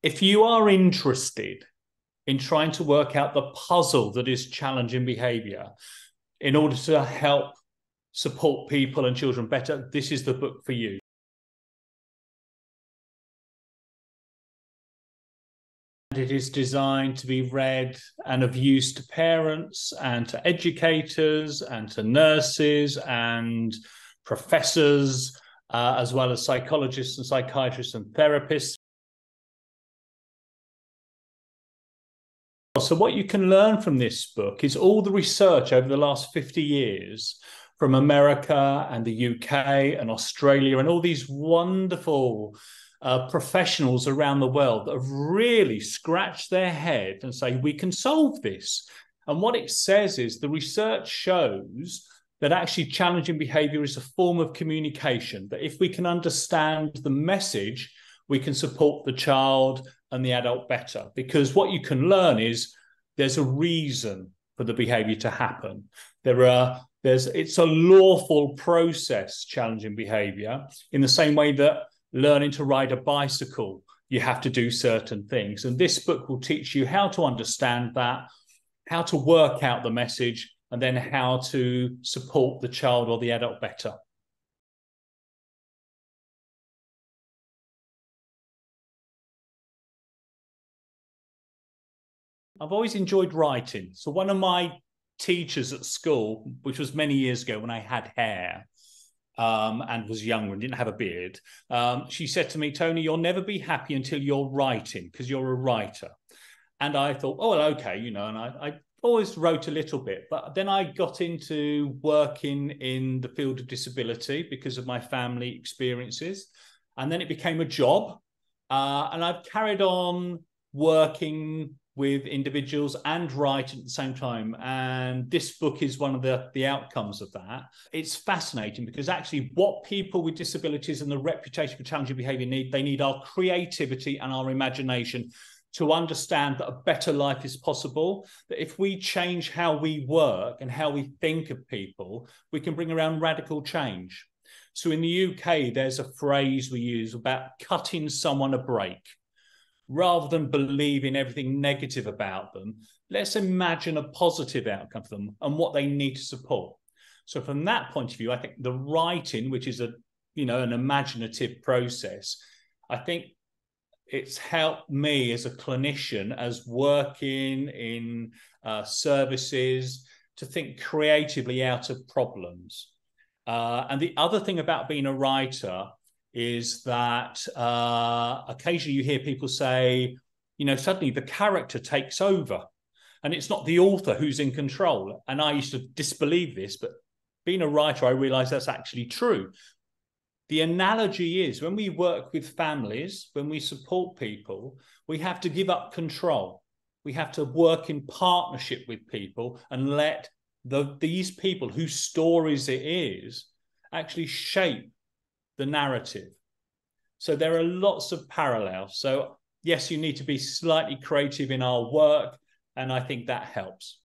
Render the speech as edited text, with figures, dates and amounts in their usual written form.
If you are interested in trying to work out the puzzle that is challenging behavior in order to help support people and children better, this is the book for you. It is designed to be read and of use to parents and to educators and to nurses and professors, as well as psychologists and psychiatrists and therapists. So what you can learn from this book is all the research over the last 50 years from America and the UK and Australia and all these wonderful professionals around the world that have really scratched their head and say, we can solve this. And what it says is the research shows that actually challenging behavior is a form of communication, that if we can understand the message, we can support the child and the adult better. Because what you can learn is there's a reason for the behavior to happen. It's a lawful process, challenging behavior, in the same way that learning to ride a bicycle, you have to do certain things. And this book will teach you how to understand that, how to work out the message, and then how to support the child or the adult better. I've always enjoyed writing. So one of my teachers at school, which was many years ago when I had hair, and was younger and didn't have a beard, she said to me, Tony, you'll never be happy until you're writing, because you're a writer. And I thought, oh, well, okay, and I always wrote a little bit. But then I got into working in the field of disability because of my family experiences. And then it became a job. And I've carried on working with individuals and writing at the same time. And this book is one of the outcomes of that. It's fascinating because actually what people with disabilities and the reputation for challenging behavior need, they need our creativity and our imagination to understand that a better life is possible, that if we change how we work and how we think of people, we can bring around radical change. So in the UK, there's a phrase we use about cutting someone a break. Rather than believing everything negative about them, let's imagine a positive outcome for them and what they need to support. So from that point of view, I think the writing, which is an imaginative process, I think it's helped me as a clinician, as working in services, to think creatively out of problems. And the other thing about being a writer is that occasionally you hear people say, suddenly the character takes over and it's not the author who's in control. And I used to disbelieve this, but being a writer, I realized that's actually true. The analogy is when we work with families, when we support people, we have to give up control. We have to work in partnership with people and let these people whose stories it is actually shape the narrative. So there are lots of parallels. So yes, you need to be slightly creative in our work, and I think that helps.